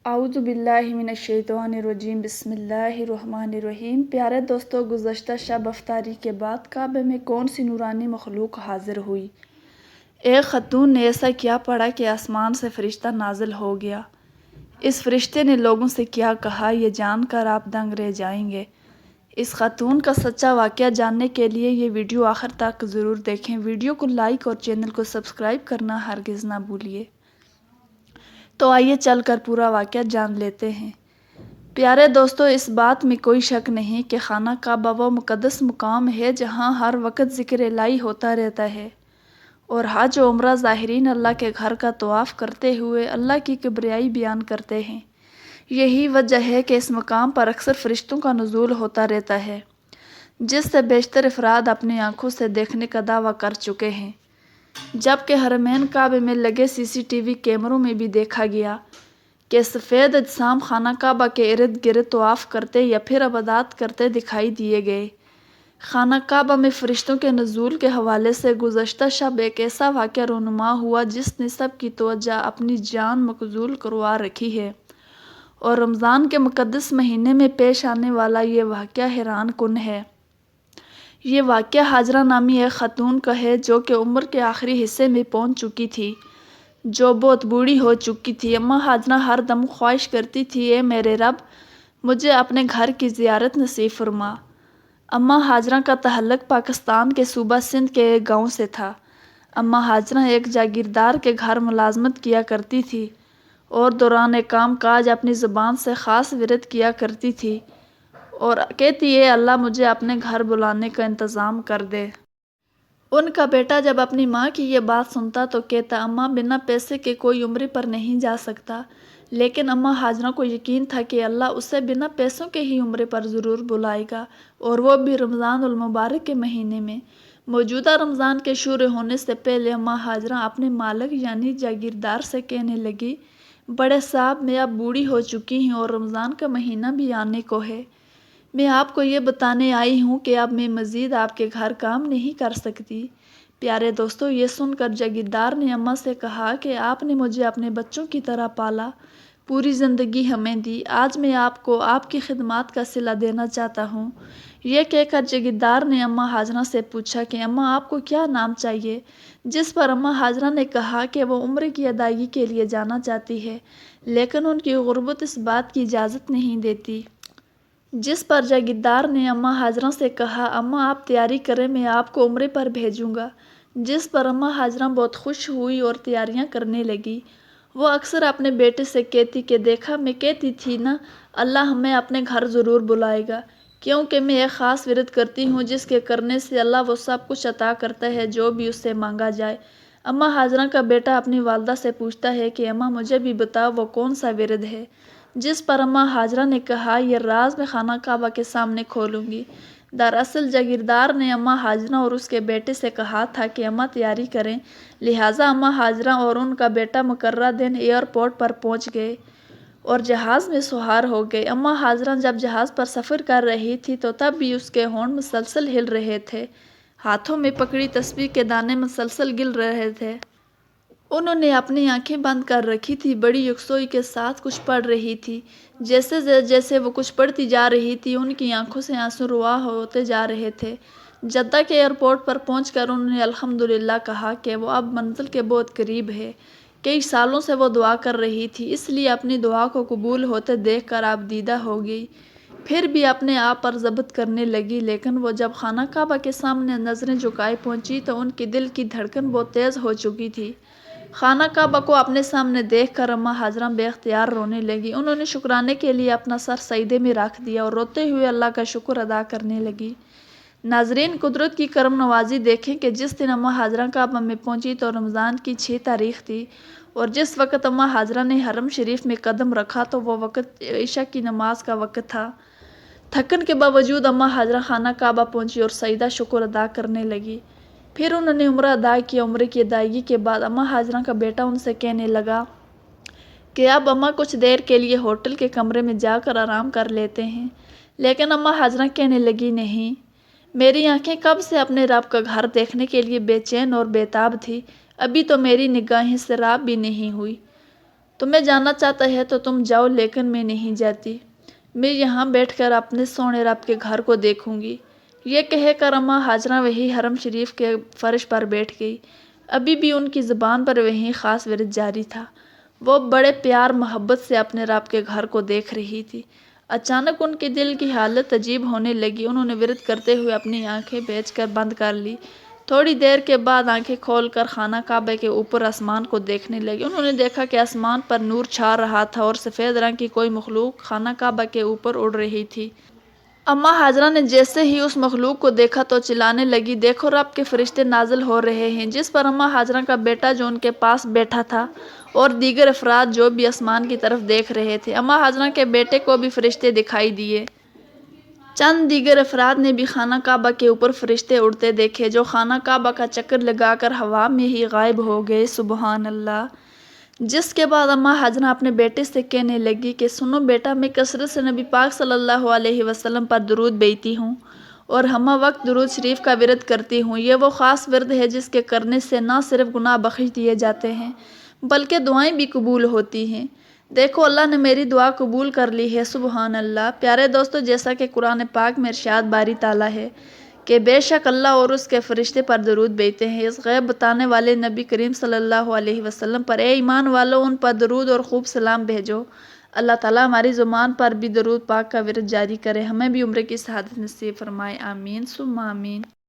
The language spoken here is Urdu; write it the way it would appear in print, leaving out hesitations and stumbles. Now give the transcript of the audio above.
اعوذ باللہ من الشیطان الرجیم بسم اللہ الرحمن الرحیم۔ پیارے دوستو، گزشتہ شب افطاری کے بعد کعبے میں کون سی نورانی مخلوق حاضر ہوئی؟ ایک خاتون نے ایسا کیا پڑھا کہ آسمان سے فرشتہ نازل ہو گیا۔ اس فرشتے نے لوگوں سے کیا کہا، یہ جان کر آپ دنگ رہ جائیں گے۔ اس خاتون کا سچا واقعہ جاننے کے لیے یہ ویڈیو آخر تک ضرور دیکھیں۔ ویڈیو کو لائک اور چینل کو سبسکرائب کرنا ہرگز نہ بھولیے۔ تو آئیے چل کر پورا واقعہ جان لیتے ہیں۔ پیارے دوستو، اس بات میں کوئی شک نہیں کہ خانہ کعبہ وہ مقدس مقام ہے جہاں ہر وقت ذکر الہی ہوتا رہتا ہے، اور حج و عمرہ زائرین اللہ کے گھر کا طواف کرتے ہوئے اللہ کی کبریائی بیان کرتے ہیں۔ یہی وجہ ہے کہ اس مقام پر اکثر فرشتوں کا نزول ہوتا رہتا ہے، جس سے بیشتر افراد اپنی آنکھوں سے دیکھنے کا دعویٰ کر چکے ہیں۔ جبکہ حرمین کعبے میں لگے CCTV کیمروں میں بھی دیکھا گیا کہ سفید اجسام خانہ کعبہ کے ارد گرد طواف کرتے یا پھر عبادات کرتے دکھائی دیے گئے۔ خانہ کعبہ میں فرشتوں کے نزول کے حوالے سے گزشتہ شب ایک ایسا واقعہ رونما ہوا جس نے سب کی توجہ اپنی جان مبذول کروا رکھی ہے، اور رمضان کے مقدس مہینے میں پیش آنے والا یہ واقعہ حیران کن ہے۔ یہ واقعہ ہاجرہ نامی ایک خاتون کا ہے جو کہ عمر کے آخری حصے میں پہنچ چکی تھی، جو بہت بوڑھی ہو چکی تھی۔ اماں ہاجرہ ہر دم خواہش کرتی تھی، اے میرے رب، مجھے اپنے گھر کی زیارت نصیب فرما۔ اماں ہاجرہ کا تعلق پاکستان کے صوبہ سندھ کے ایک گاؤں سے تھا۔ اماں ہاجرہ ایک جاگیردار کے گھر ملازمت کیا کرتی تھی اور دوران کام کاج اپنی زبان سے خاص ورد کیا کرتی تھی اور کہتی، اے اللہ، مجھے اپنے گھر بلانے کا انتظام کر دے۔ ان کا بیٹا جب اپنی ماں کی یہ بات سنتا تو کہتا، اماں، بنا پیسے کے کوئی عمرے پر نہیں جا سکتا۔ لیکن اماں ہاجرہ کو یقین تھا کہ اللہ اسے بنا پیسوں کے ہی عمرے پر ضرور بلائے گا، اور وہ بھی رمضان المبارک کے مہینے میں۔ موجودہ رمضان کے شروع ہونے سے پہلے اماں ہاجرہ اپنے مالک یعنی جاگیردار سے کہنے لگی، بڑے صاحب، میں اب بوڑھی ہو چکی ہوں اور رمضان کا مہینہ بھی آنے کو ہے۔ میں آپ کو یہ بتانے آئی ہوں کہ اب میں مزید آپ کے گھر کام نہیں کر سکتی۔ پیارے دوستو، یہ سن کر جاگیردار نے اماں سے کہا کہ آپ نے مجھے اپنے بچوں کی طرح پالا، پوری زندگی ہمیں دی، آج میں آپ کو آپ کی خدمات کا صلہ دینا چاہتا ہوں۔ یہ کہہ کر جاگیردار نے اماں ہاجرہ سے پوچھا کہ اماں، آپ کو کیا نام چاہیے؟ جس پر اماں ہاجرہ نے کہا کہ وہ عمرے کی ادائیگی کے لیے جانا چاہتی ہے، لیکن ان کی غربت اس بات کی اجازت نہیں دیتی۔ جس پر جاگیردار نے اماں ہاجرہ سے کہا، اماں، آپ تیاری کریں، میں آپ کو عمرے پر بھیجوں گا۔ جس پر اماں ہاجرہ بہت خوش ہوئی اور تیاریاں کرنے لگی۔ وہ اکثر اپنے بیٹے سے کہتی کہ دیکھا، میں کہتی تھی نا، اللہ ہمیں اپنے گھر ضرور بلائے گا، کیونکہ میں ایک خاص ورد کرتی ہوں جس کے کرنے سے اللہ وہ سب کچھ عطا کرتا ہے جو بھی اس سے مانگا جائے۔ اماں ہاجرہ کا بیٹا اپنی والدہ سے پوچھتا ہے کہ اماں، مجھے بھی بتاؤ وہ کون سا ورد ہے؟ جس پر اماں ہاجرہ نے کہا، یہ راز میں خانہ کعبہ کے سامنے کھولوں گی۔ دراصل جاگیردار نے اماں ہاجرہ اور اس کے بیٹے سے کہا تھا کہ اماں تیاری کریں، لہٰذا اماں ہاجرہ اور ان کا بیٹا مقررہ دن ایئرپورٹ پر پہنچ گئے اور جہاز میں سوار ہو گئے۔ اماں ہاجرہ جب جہاز پر سفر کر رہی تھی تو تب بھی اس کے ہونٹ مسلسل ہل رہے تھے، ہاتھوں میں پکڑی تسبیح کے دانے مسلسل گل رہے تھے۔ انہوں نے اپنی آنکھیں بند کر رکھی تھی، بڑی یکسوئی کے ساتھ کچھ پڑھ رہی تھی۔ جیسے جیسے وہ کچھ پڑھتی جا رہی تھی، ان کی آنکھوں سے آنسو روا ہوتے جا رہے تھے۔ جدہ کے ایئرپورٹ پر پہنچ کر انہوں نے الحمدللہ کہا کہ وہ اب منزل کے بہت قریب ہے۔ کئی سالوں سے وہ دعا کر رہی تھی، اس لیے اپنی دعا کو قبول ہوتے دیکھ کر آپ دیدہ ہو گئی۔ پھر بھی اپنے آپ پر ضبط کرنے لگی، لیکن وہ جب خانہ کعبہ کے سامنے نظریں جھکائے پہنچی تو ان کی دل کی دھڑکن بہت تیز ہو چکی تھی۔ خانہ کعبہ کو اپنے سامنے دیکھ کر اماں ہاجرہ بے اختیار رونے لگی۔ انہوں نے شکرانے کے لیے اپنا سر سجدے میں رکھ دیا اور روتے ہوئے اللہ کا شکر ادا کرنے لگی۔ ناظرین، قدرت کی کرم نوازی دیکھیں کہ جس دن اماں ہاجرہ کعبہ میں پہنچی تو رمضان کی 6 تاریخ تھی، اور جس وقت اماں ہاجرہ نے حرم شریف میں قدم رکھا تو وہ وقت عشاء کی نماز کا وقت تھا۔ تھکن کے باوجود اماں ہاجرہ خانہ کعبہ پہنچی اور سجدہ شکر ادا کرنے لگی۔ پھر انہوں نے عمرہ ادا کیا۔ عمرے کی ادائیگی کے بعد اماں ہاجرہ کا بیٹا ان سے کہنے لگا کہ اب اماں کچھ دیر کے لیے ہوٹل کے کمرے میں جا کر آرام کر لیتے ہیں۔ لیکن اماں ہاجرہ کہنے لگی، نہیں، میری آنکھیں کب سے اپنے رب کا گھر دیکھنے کے لیے بے چین اور بے تاب تھی، ابھی تو میری نگاہیں سیراب بھی نہیں ہوئی۔ تمہیں جانا چاہتا ہے تو تم جاؤ، لیکن میں نہیں جاتی، میں یہاں بیٹھ کر اپنے سونے رب کے گھر کو دیکھوں گی۔ یہ کہہ کر اماں ہاجرہ وہی حرم شریف کے فرش پر بیٹھ گئی۔ ابھی بھی ان کی زبان پر وہی خاص ورد جاری تھا۔ وہ بڑے پیار محبت سے اپنے رب کے گھر کو دیکھ رہی تھی۔ اچانک ان کے دل کی حالت عجیب ہونے لگی۔ انہوں نے ورد کرتے ہوئے اپنی آنکھیں بھیج کر بند کر لی۔ تھوڑی دیر کے بعد آنکھیں کھول کر خانہ کعبہ کے اوپر آسمان کو دیکھنے لگے۔ انہوں نے دیکھا کہ آسمان پر نور چھا رہا تھا اور سفید رنگ کی کوئی مخلوق خانہ کعبہ کے اوپر اڑ رہی تھی۔ اماں ہاجرہ نے جیسے ہی اس مخلوق کو دیکھا تو چلانے لگی، دیکھو رب کے فرشتے نازل ہو رہے ہیں! جس پر اماں ہاجرہ کا بیٹا جو ان کے پاس بیٹھا تھا اور دیگر افراد جو بھی آسمان کی طرف دیکھ رہے تھے، اماں ہاجرہ کے بیٹے کو بھی فرشتے دکھائی دیے۔ چند دیگر افراد نے بھی خانہ کعبہ کے اوپر فرشتے اڑتے دیکھے، جو خانہ کعبہ کا چکر لگا کر ہوا میں ہی غائب ہو گئے۔ سبحان اللہ! جس کے بعد اماں ہاجرہ اپنے بیٹے سے کہنے لگی کہ سنو بیٹا، میں کثرت سے نبی پاک صلی اللہ علیہ وسلم پر درود بھیجتی ہوں اور ہمہ وقت درود شریف کا ورد کرتی ہوں۔ یہ وہ خاص ورد ہے جس کے کرنے سے نہ صرف گناہ بخش دیے جاتے ہیں بلکہ دعائیں بھی قبول ہوتی ہیں۔ دیکھو اللہ نے میری دعا قبول کر لی ہے۔ سبحان اللہ! پیارے دوستو، جیسا کہ قرآن پاک میں ارشاد باری تعالیٰ ہے کہ بے شک اللہ اور اس کے فرشتے پر درود بھیجتے ہیں اس غیب بتانے والے نبی کریم صلی اللہ علیہ وسلم پر۔ اے ایمان والو، ان پر درود اور خوب سلام بھیجو۔ اللہ تعالیٰ ہماری زبان پر بھی درود پاک کا ورد جاری کرے، ہمیں بھی عمر کی سعادت نصیب فرمائے۔ آمین ثم آمین۔